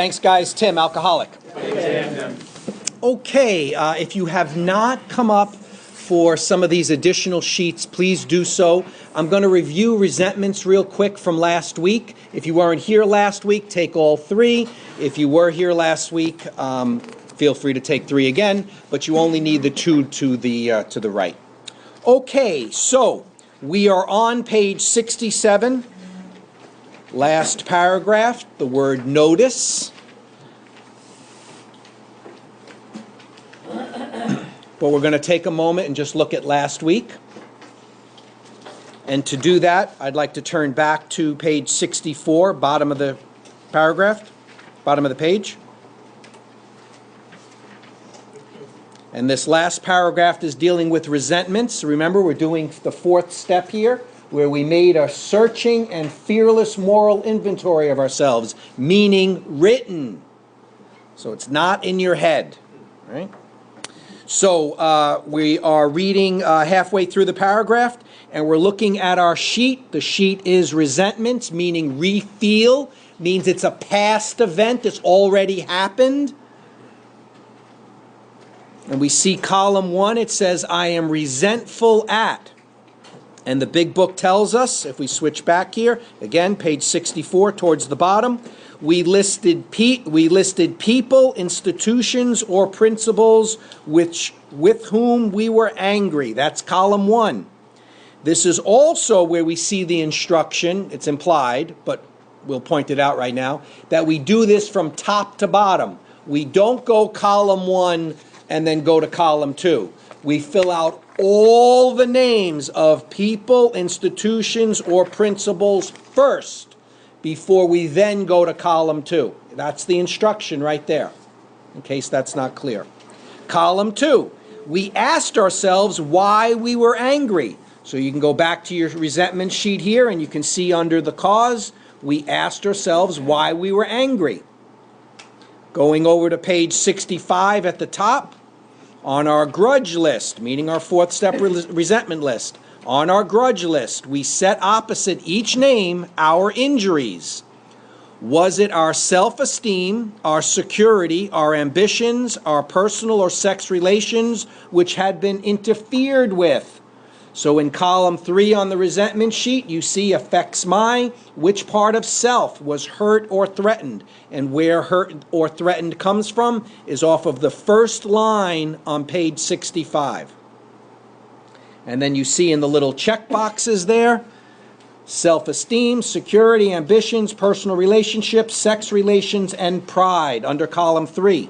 Thanks, guys. Tim, alcoholic. Tim. Okay, if you have not come up for some of these additional sheets, please do so. I'm going to review resentments real quick from last week. If you weren't here last week, take all three. If you were here last week, feel free to take three again, but you only need the two to the right. Okay, so we are on page 67. Last paragraph, the word notice. But we're going to take a moment and just look at last week. And to do that, I'd like to turn back to page 64, bottom of the paragraph, bottom of the page. And this last paragraph is dealing with resentments. Remember, we're doing the fourth step here, where we made a searching and fearless moral inventory of ourselves, meaning written. So it's not in your head, right? So we are reading halfway through the paragraph, and we're looking at our sheet. The sheet is resentments, meaning re-feel, means it's a past event, it's already happened. And we see column 1, it says, I am resentful at. And the big book tells us, if we switch back here, again, page 64 towards the bottom, we listed people, institutions, or principles with whom we were angry. That's column 1. This is also where we see the instruction, it's implied, but we'll point it out right now, that we do this from top to bottom. We don't go column 1 and then go to column 2. We fill out all the names of people, institutions, or principles first before we then go to column 2. That's the instruction right there, in case that's not clear. Column 2, we asked ourselves why we were angry. So you can go back to your resentment sheet here, and you can see under the cause, we asked ourselves why we were angry. Going over to page 65 at the top, on our grudge list, meaning our fourth step resentment list, on our grudge list, we set opposite each name our injuries. Was it our self-esteem, our security, our ambitions, our personal or sex relations which had been interfered with? So in column 3 on the resentment sheet, you see affects my, which part of self was hurt or threatened. And where hurt or threatened comes from is off of the first line on page 65. And then you see in the little check boxes there, self-esteem, security, ambitions, personal relationships, sex relations, and pride under column 3.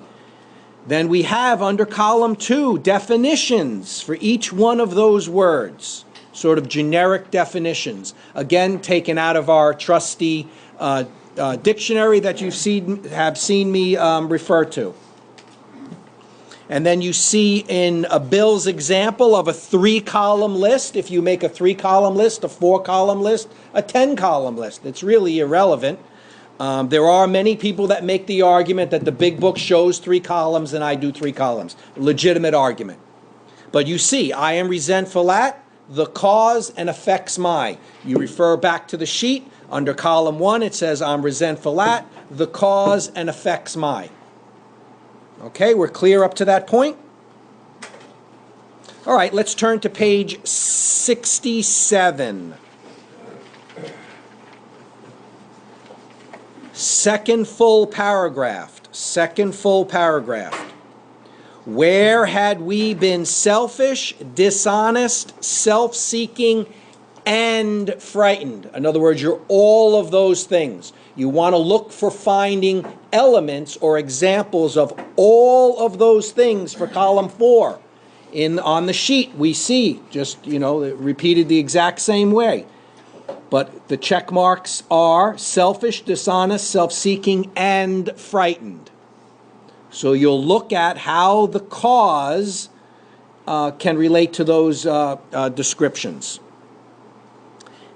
Then we have under column 2 definitions for each one of those words, sort of generic definitions. Again, taken out of our trusty dictionary that you have seen me refer to. And then you see in Bill's example of a 3-column list, if you make a 3-column list, a 4-column list, a 10-column list, it's really irrelevant. There are many people that make the argument that the big book shows 3 columns and I do 3 columns. Legitimate argument. But you see, I am resentful at, the cause, and affects my. You refer back to the sheet. Under column 1, it says I'm resentful at, the cause, and affects my. Okay, we're clear up to that point? All right, let's turn to page 67. Second full paragraph. Where had we been selfish, dishonest, self-seeking, and frightened? In other words, you're all of those things. You want to look for finding elements or examples of all of those things for column 4. On the sheet, we see, just, repeated the exact same way. But the check marks are selfish, dishonest, self-seeking, and frightened. So you'll look at how the cause can relate to those descriptions.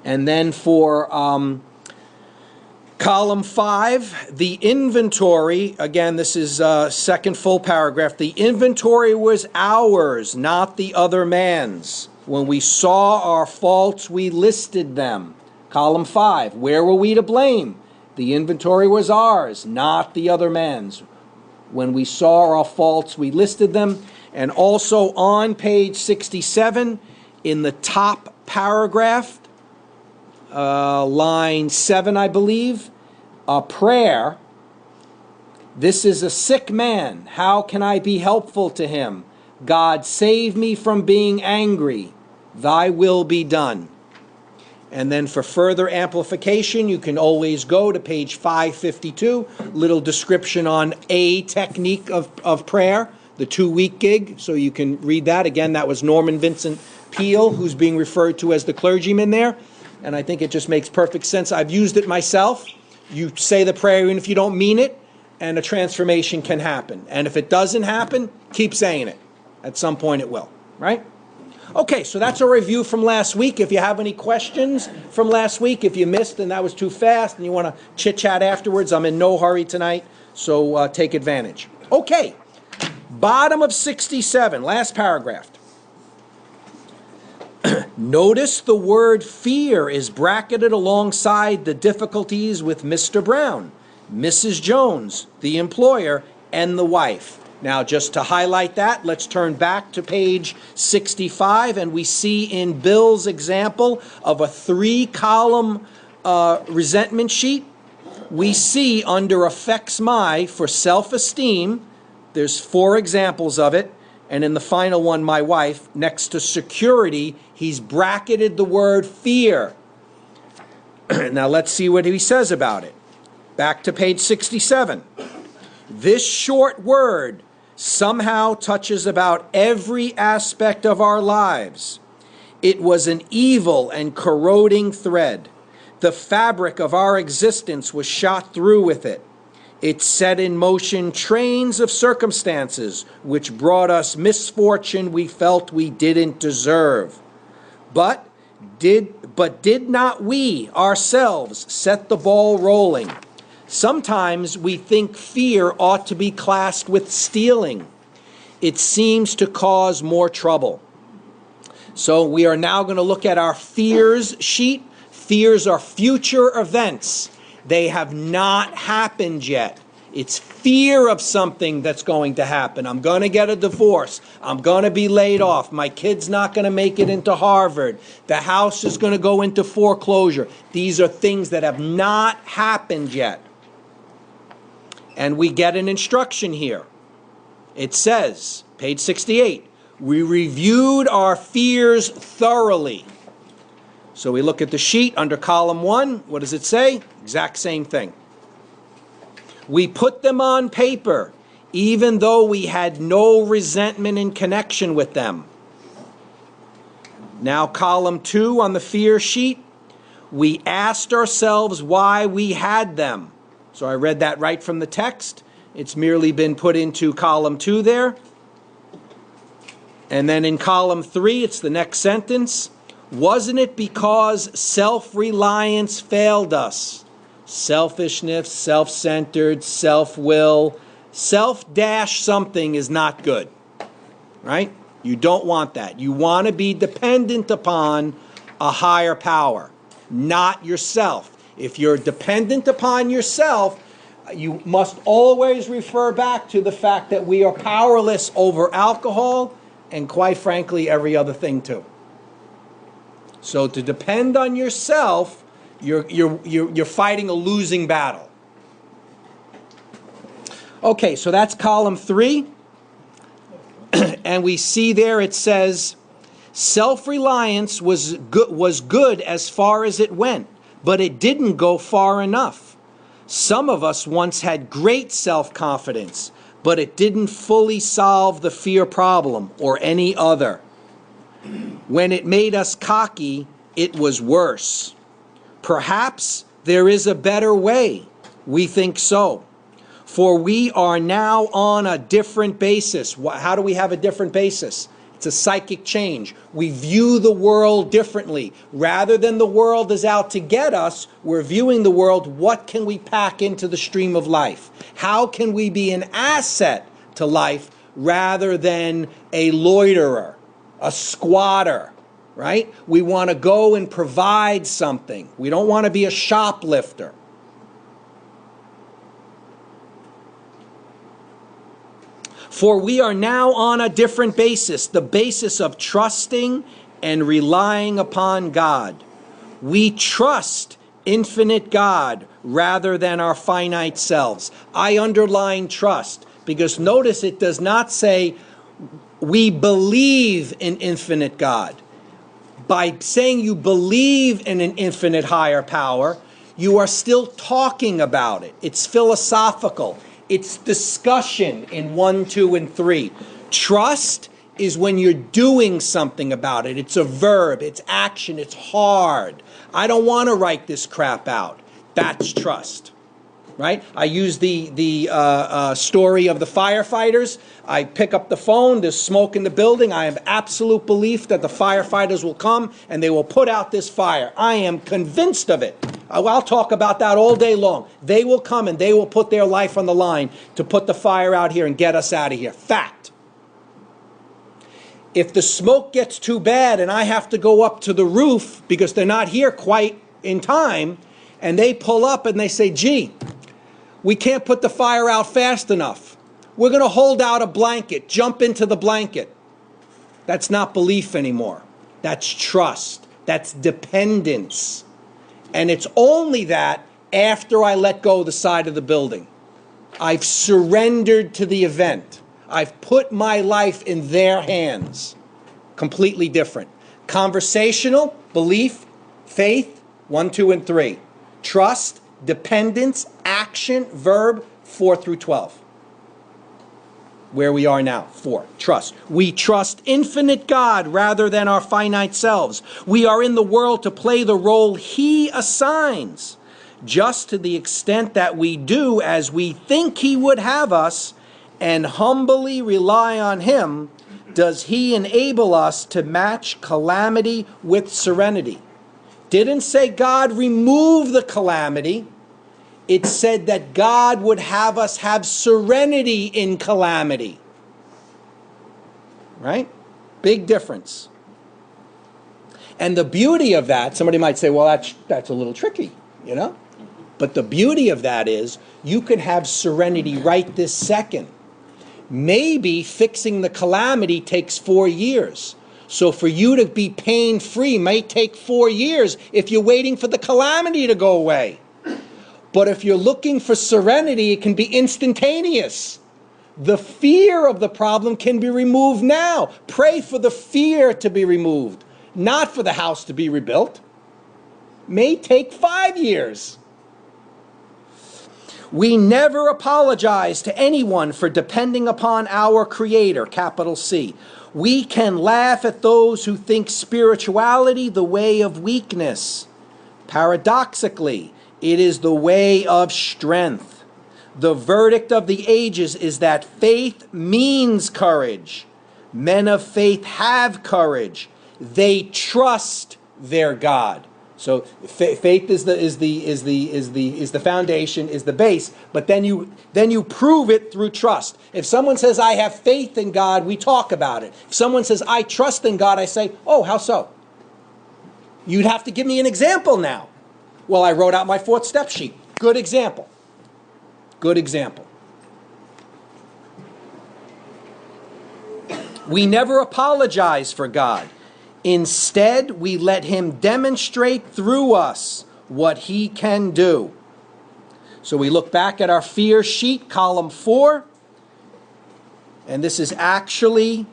And then for column 5, the inventory, again, this is second full paragraph. The inventory was ours, not the other man's. When we saw our faults, we listed them. Column 5, where were we to blame? The inventory was ours, not the other man's. When we saw our faults, we listed them. And also on page 67, in the top paragraph, line 7, I believe, a prayer. This is a sick man. How can I be helpful to him? God, save me from being angry. Thy will be done. And then for further amplification, you can always go to page 552, little description on a technique of prayer, the 2-week gig, so you can read that. Again, that was Norman Vincent Peale, who's being referred to as the clergyman there, and I think it just makes perfect sense. I've used it myself. You say the prayer even if you don't mean it, and a transformation can happen. And if it doesn't happen, keep saying it. At some point it will, right? Okay, so that's a review from last week. If you have any questions from last week, if you missed and that was too fast and you want to chit-chat afterwards, I'm in no hurry tonight, so take advantage. Okay, bottom of 67, last paragraph. Notice the word fear is bracketed alongside the difficulties with Mr. Brown, Mrs. Jones, the employer, and the wife. Now, just to highlight that, let's turn back to page 65, and we see in Bill's example of a 3-column resentment sheet, we see under affects my for self-esteem, there's 4 examples of it, and in the final one, my wife, next to security, he's bracketed the word fear. Now, let's see what he says about it. Back to page 67. This short word somehow touches about every aspect of our lives. It was an evil and corroding thread. The fabric of our existence was shot through with it. It set in motion trains of circumstances which brought us misfortune we felt we didn't deserve. But did not we ourselves set the ball rolling? Sometimes we think fear ought to be classed with stealing. It seems to cause more trouble. So we are now going to look at our fears sheet. Fears are future events. They have not happened yet. It's fear of something that's going to happen. I'm going to get a divorce. I'm going to be laid off. My kid's not going to make it into Harvard. The house is going to go into foreclosure. These are things that have not happened yet. And we get an instruction here. It says, page 68, we reviewed our fears thoroughly. So we look at the sheet under column 1. What does it say? Exact same thing. We put them on paper, even though we had no resentment in connection with them. Now column 2 on the fear sheet, we asked ourselves why we had them. So I read that right from the text. It's merely been put into column 2 there. And then in column 3, it's the next sentence. Wasn't it because self-reliance failed us? Selfishness, self-centered, self-will, self-something is not good, right? You don't want that. You want to be dependent upon a higher power, not yourself. If you're dependent upon yourself, you must always refer back to the fact that we are powerless over alcohol and, quite frankly, every other thing too. So to depend on yourself, you're fighting a losing battle. Okay, so that's column 3. And we see there it says, self-reliance was good as far as it went, but it didn't go far enough. Some of us once had great self-confidence, but it didn't fully solve the fear problem or any other. When it made us cocky, it was worse. Perhaps there is a better way. We think so. For we are now on a different basis. How do we have a different basis? It's a psychic change. We view the world differently. Rather than the world is out to get us, we're viewing the world, what can we pack into the stream of life? How can we be an asset to life rather than a loiterer, a squatter, right? We want to go and provide something. We don't want to be a shoplifter. For we are now on a different basis, the basis of trusting and relying upon God. We trust infinite God rather than our finite selves. I underline trust because notice it does not say we believe in infinite God. By saying you believe in an infinite higher power, you are still talking about it. It's philosophical. It's discussion in 1, 2, and 3. Trust is when you're doing something about it. It's a verb. It's action. It's hard. I don't want to write this crap out. That's trust. Right? I use the story of the firefighters. I pick up the phone. There's smoke in the building. I have absolute belief that the firefighters will come and they will put out this fire. I am convinced of it. I'll talk about that all day long. They will come and they will put their life on the line to put the fire out here and get us out of here. Fact. If the smoke gets too bad and I have to go up to the roof because they're not here quite in time, and they pull up and they say, gee, we can't put the fire out fast enough. We're going to hold out a blanket, jump into the blanket. That's not belief anymore. That's trust. That's dependence. And it's only that after I let go of the side of the building. I've surrendered to the event. I've put my life in their hands. Completely different. Conversational, belief, faith, 1, 2, and 3. Trust, dependence, action, verb, 4 through 12. Where we are now, 4, trust. We trust infinite God rather than our finite selves. We are in the world to play the role He assigns. Just to the extent that we do as we think He would have us and humbly rely on Him, does He enable us to match calamity with serenity. Didn't say God remove the calamity. It said that God would have us have serenity in calamity. Right? Big difference. And the beauty of that, somebody might say, well, that's a little tricky, you know? But the beauty of that is you can have serenity right this second. Maybe fixing the calamity takes 4 years. So for you to be pain-free may take 4 years if you're waiting for the calamity to go away. But if you're looking for serenity, it can be instantaneous. The fear of the problem can be removed now. Pray for the fear to be removed, not for the house to be rebuilt. May take 5 years. We never apologize to anyone for depending upon our Creator, capital C. We can laugh at those who think spirituality the way of weakness. Paradoxically, it is the way of strength. The verdict of the ages is that faith means courage. Men of faith have courage. They trust their God. So faith is the foundation, is the base. But then you prove it through trust. If someone says I have faith in God, we talk about it. If someone says I trust in God, I say, oh, how so? You'd have to give me an example now. Well, I wrote out my 4th step sheet. Good example. Good example. We never apologize for God. Instead, we let Him demonstrate through us what He can do. So we look back at our fear sheet, column 4, and this is actually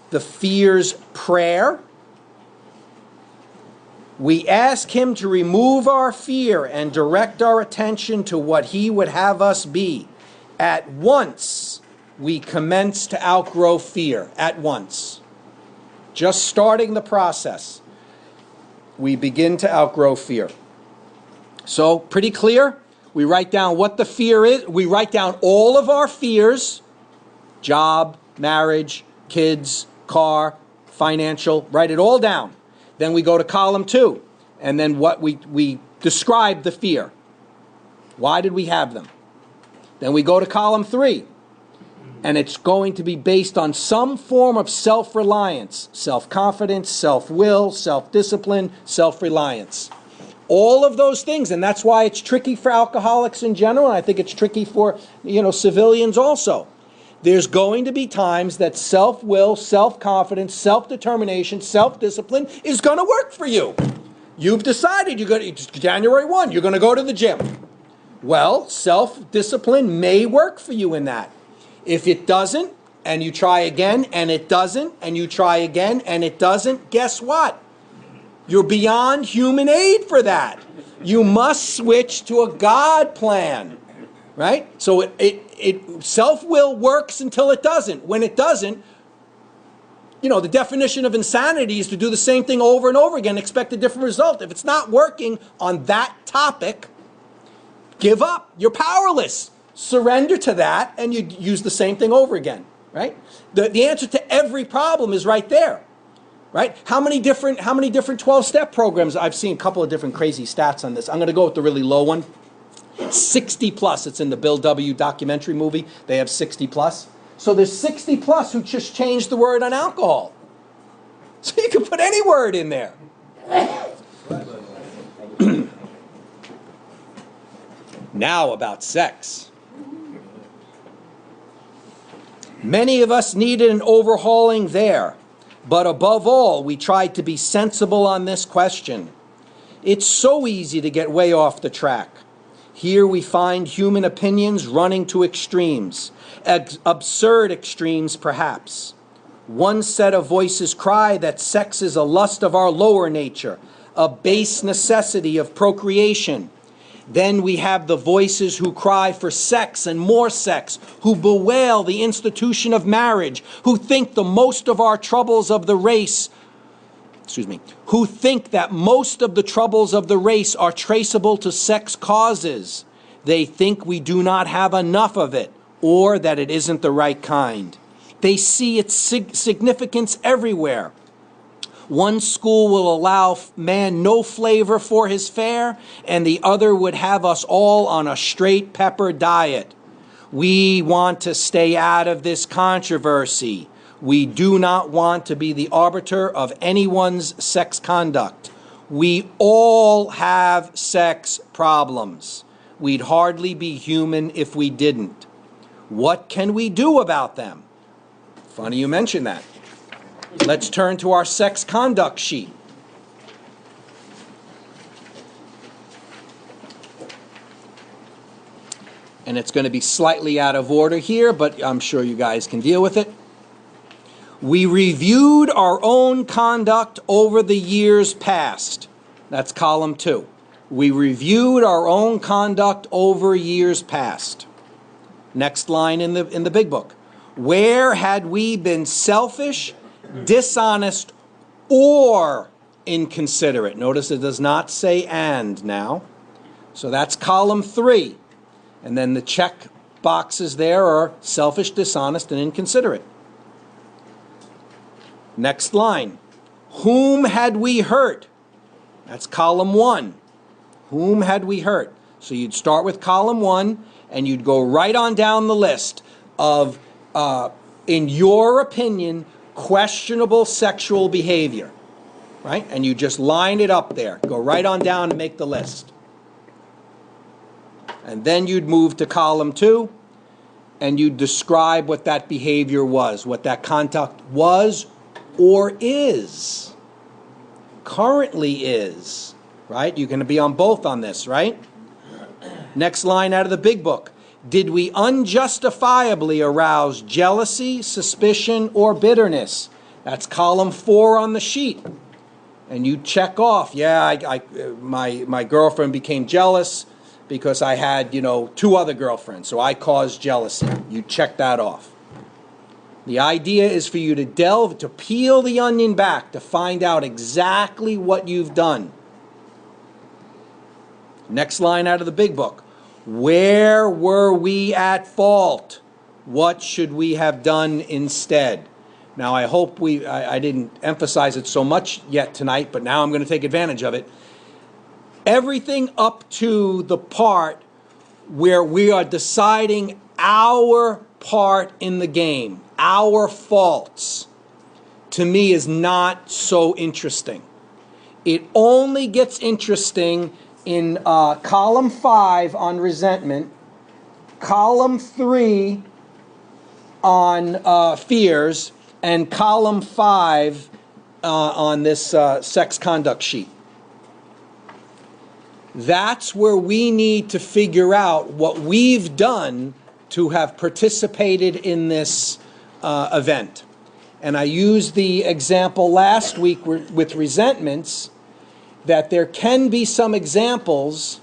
the fear's prayer. We ask Him to remove our fear and direct our attention to what He would have us be. At once, we commence to outgrow fear. At once. Just starting the process, we begin to outgrow fear. So, pretty clear. We write down what the fear is. We write down all of our fears. Job, marriage, kids, car, financial. Write it all down. Then we go to column 2. And then what we describe the fear. Why did we have them? Then we go to column 3. And it's going to be based on some form of self-reliance, self-confidence, self-will, self-discipline, self-reliance. All of those things, and that's why it's tricky for alcoholics in general, and I think it's tricky for, civilians also. There's going to be times that self-will, self-confidence, self-determination, self-discipline is going to work for you. You've decided it's January 1, you're going to go to the gym. Well, self-discipline may work for you in that. If it doesn't, and you try again, and it doesn't, and you try again, and it doesn't, guess what? You're beyond human aid for that. You must switch to a God plan, right? So self-will works until it doesn't. When it doesn't, the definition of insanity is to do the same thing over and over again, expect a different result. If it's not working on that topic, give up. You're powerless. Surrender to that, and you use the same thing over again, right? The answer to every problem is right there, right? How many different 12-step programs? I've seen a couple of different crazy stats on this. I'm going to go with the really low one. 60 plus. It's in the Bill W. documentary movie. They have 60 plus. So there's 60 plus who just changed the word on alcohol. So you can put any word in there. Now about sex. Many of us needed an overhauling there, but above all, we tried to be sensible on this question. It's so easy to get way off the track. Here we find human opinions running to extremes, absurd extremes perhaps. One set of voices cry that sex is a lust of our lower nature, a base necessity of procreation. Then we have the voices who cry for sex and more sex, who bewail the institution of marriage, who think the most of our troubles of the race who think that most of the troubles of the race are traceable to sex causes. They think we do not have enough of it, or that it isn't the right kind. They see its significance everywhere. One school will allow man no flavor for his fare, and the other would have us all on a straight pepper diet. We want to stay out of this controversy. We do not want to be the arbiter of anyone's sex conduct. We all have sex problems. We'd hardly be human if we didn't. What can we do about them? Funny you mention that. Let's turn to our sex conduct sheet. And it's going to be slightly out of order here, but I'm sure you guys can deal with it. We reviewed our own conduct over the years past. That's column 2. We reviewed our own conduct over years past. Next line in the big book. Where had we been selfish, dishonest, or inconsiderate? Notice it does not say and now. So that's column 3. And then the check boxes there are selfish, dishonest, and inconsiderate. Next line. Whom had we hurt? That's column 1. Whom had we hurt? So you'd start with column 1 and you'd go right on down the list of, in your opinion, questionable sexual behavior. Right? And you just line it up there. Go right on down and make the list. And then you'd move to column 2 and you'd describe what that behavior was, what that conduct was or is, currently is, right? You're going to be on both on this, right? Next line out of the big book. Did we unjustifiably arouse jealousy, suspicion, or bitterness? That's column 4 on the sheet. And you check off, yeah, my girlfriend became jealous because I had, 2 other girlfriends, so I caused jealousy. You check that off. The idea is for you to peel the onion back, to find out exactly what you've done. Next line out of the big book. Where were we at fault? What should we have done instead? Now, I hope I didn't emphasize it so much yet tonight, but now I'm going to take advantage of it. Everything up to the part where we are deciding our part in the game, our faults, to me is not so interesting. It only gets interesting in column 5 on resentment, column 3 on fears and column 5 on this sex conduct sheet. That's where we need to figure out what we've done to have participated in this event. And I used the example last week with resentments, that there can be some examples,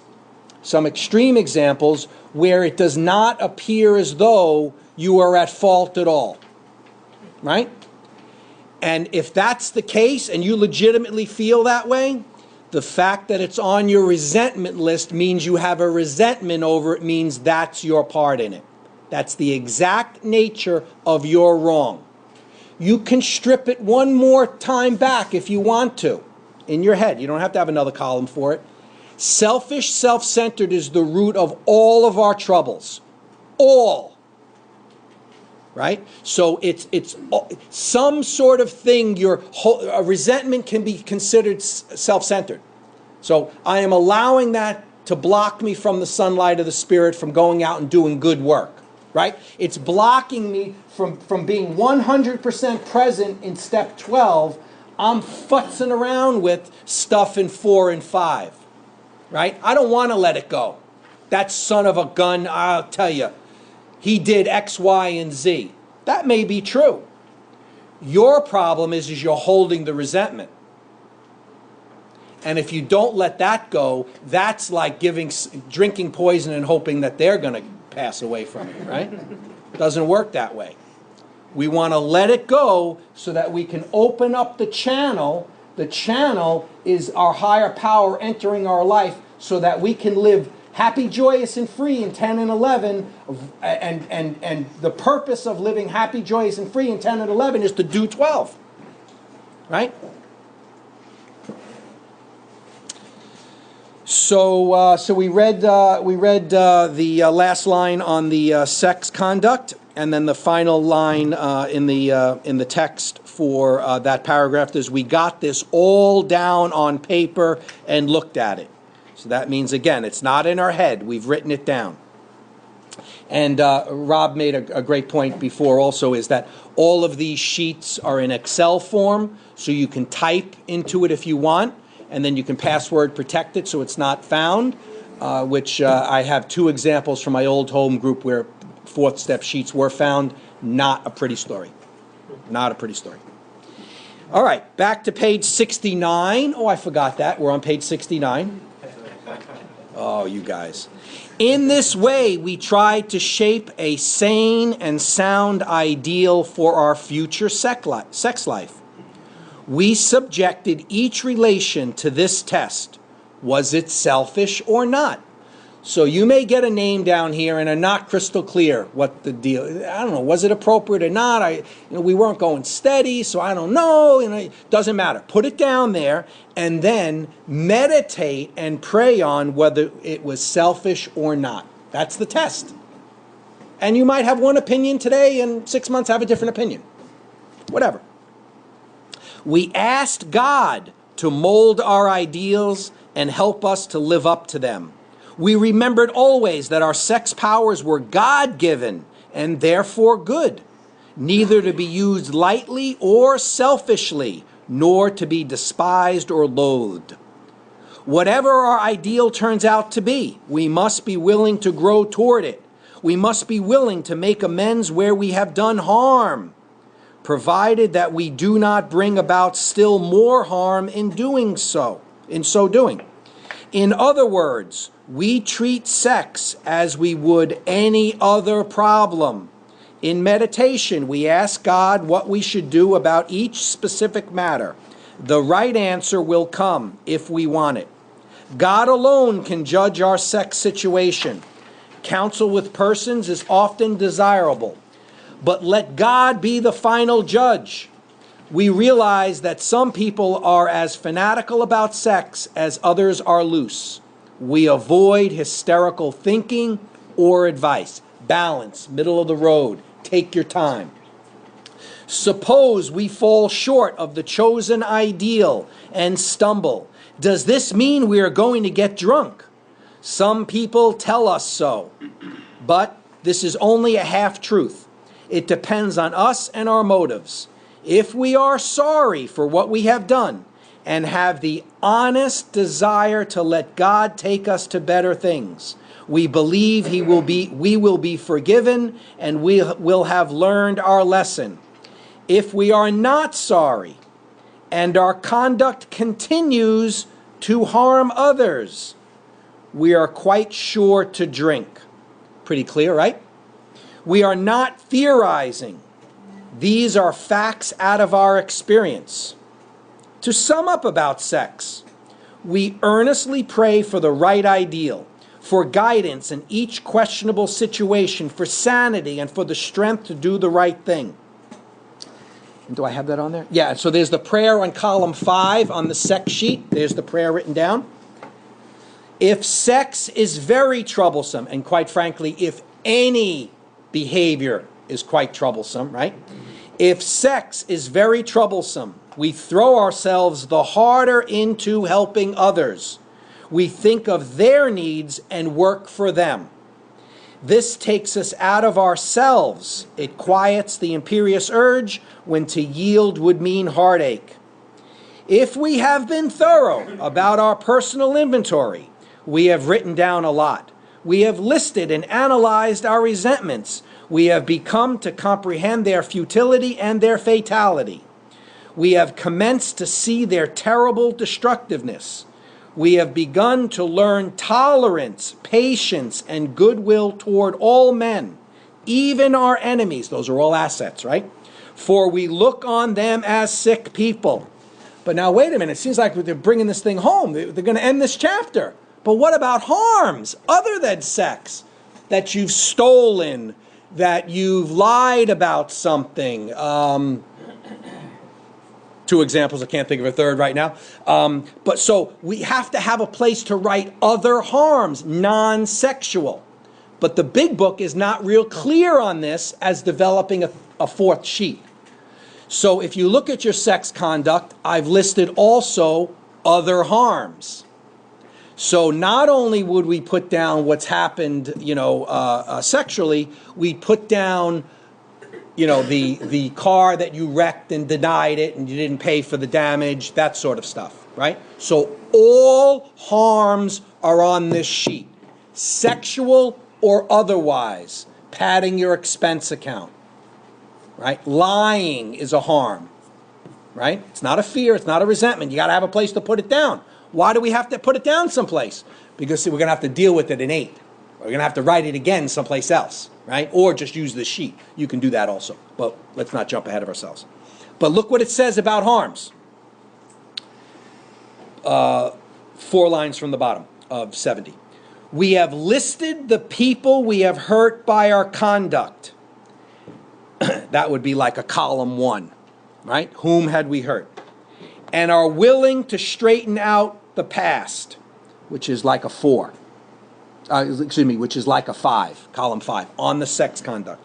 some extreme examples, where it does not appear as though you are at fault at all. Right? And if that's the case, and you legitimately feel that way, the fact that it's on your resentment list means you have a resentment over it, means that's your part in it. That's the exact nature of your wrong. You can strip it one more time back if you want to, in your head. You don't have to have another column for it. Selfish, self-centered is the root of all of our troubles. All. Right? So it's some sort of thing, a resentment can be considered self-centered. So I am allowing that to block me from the sunlight of the Spirit, from going out and doing good work. Right? It's blocking me from being 100% present in step 12. I'm futzing around with stuff in 4 and 5. Right? I don't want to let it go. That son of a gun, I'll tell you, he did X, Y, and Z. That may be true. Your problem is you're holding the resentment. And if you don't let that go, that's like drinking poison and hoping that they're going to pass away from it, right? It doesn't work that way. We want to let it go so that we can open up the channel. The channel is our higher power entering our life so that we can live happy, joyous, and free in 10 and 11. And the purpose of living happy, joyous, and free in 10 and 11 is to do 12. Right? So we read the last line on the sex conduct, and then the final line in the text for that paragraph is, we got this all down on paper and looked at it. So that means, again, it's not in our head. We've written it down. And Rob made a great point before also, is that all of these sheets are in Excel form, so you can type into it if you want, and then you can password protect it so it's not found, which I have 2 examples from my old home group where 4th step sheets were found. Not a pretty story. Not a pretty story. All right, back to page 69. Oh, I forgot that. We're on page 69. Oh, you guys. In this way, we try to shape a sane and sound ideal for our future sex life. We subjected each relation to this test. Was it selfish or not? So you may get a name down here and are not crystal clear what the deal is. I don't know, was it appropriate or not? We weren't going steady, so I don't know. It doesn't matter. Put it down there and then meditate and pray on whether it was selfish or not. That's the test. And you might have one opinion today and 6 months have a different opinion. Whatever. We asked God to mold our ideals and help us to live up to them. We remembered always that our sex powers were God-given and therefore good, neither to be used lightly or selfishly, nor to be despised or loathed. Whatever our ideal turns out to be, we must be willing to grow toward it. We must be willing to make amends where we have done harm, provided that we do not bring about still more harm in doing so, in so doing. In other words, we treat sex as we would any other problem. In meditation, we ask God what we should do about each specific matter. The right answer will come if we want it. God alone can judge our sex situation. Counsel with persons is often desirable, but let God be the final judge. We realize that some people are as fanatical about sex as others are loose. We avoid hysterical thinking or advice. Balance, middle of the road, take your time. Suppose we fall short of the chosen ideal and stumble. Does this mean we are going to get drunk? Some people tell us so, but this is only a half-truth. It depends on us and our motives. If we are sorry for what we have done and have the honest desire to let God take us to better things, we believe we will be forgiven and we will have learned our lesson. If we are not sorry and our conduct continues to harm others, we are quite sure to drink. Pretty clear, right? We are not theorizing. These are facts out of our experience. To sum up about sex, we earnestly pray for the right ideal, for guidance in each questionable situation, for sanity and for the strength to do the right thing. And do I have that on there? Yeah, so there's the prayer on column 5 on the sex sheet. There's the prayer written down. If sex is very troublesome, and quite frankly, if any behavior is quite troublesome, right? If sex is very troublesome, we throw ourselves the harder into helping others. We think of their needs and work for them. This takes us out of ourselves. It quiets the imperious urge when to yield would mean heartache. If we have been thorough about our personal inventory, we have written down a lot. We have listed and analyzed our resentments. We have become to comprehend their futility and their fatality. We have commenced to see their terrible destructiveness. We have begun to learn tolerance, patience, and goodwill toward all men, even our enemies. Those are all assets, right? For we look on them as sick people. But now, wait a minute. It seems like they're bringing this thing home. They're going to end this chapter. But what about harms other than sex? That you've stolen, that you've lied about something. 2 examples, I can't think of a third right now. But so we have to have a place to write other harms, non-sexual. But the big book is not real clear on this as developing a 4th sheet. So if you look at your sex conduct, I've listed also other harms. So not only would we put down what's happened, sexually, we put down, the car that you wrecked and denied it and you didn't pay for the damage, that sort of stuff, right? So all harms are on this sheet, sexual or otherwise, padding your expense account, right? Lying is a harm, right? It's not a fear, it's not a resentment. You got to have a place to put it down. Why do we have to put it down someplace? Because we're going to have to deal with it in 8. We're going to have to write it again someplace else, right? Or just use this sheet. You can do that also. But let's not jump ahead of ourselves. But look what it says about harms. 4 lines from the bottom of 70. We have listed the people we have hurt by our conduct. That would be like a column 1, right? Whom had we hurt? And are willing to straighten out the past, which is like a 4. Which is like a 5, column 5, on the sex conduct.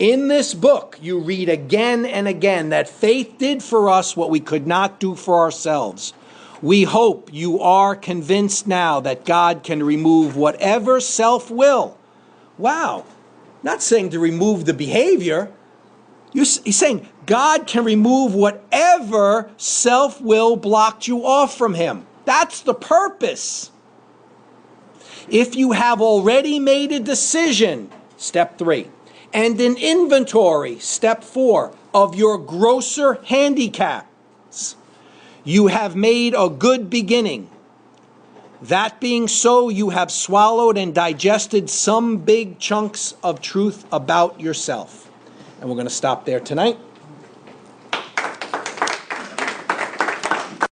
In this book, you read again and again that faith did for us what we could not do for ourselves. We hope you are convinced now that God can remove whatever self-will. Wow, not saying to remove the behavior. He's saying God can remove whatever self-will blocked you off from him. That's the purpose. If you have already made a decision, step 3, and an inventory, step 4, of your grosser handicaps, you have made a good beginning. That being so, you have swallowed and digested some big chunks of truth about yourself. And we're going to stop there tonight.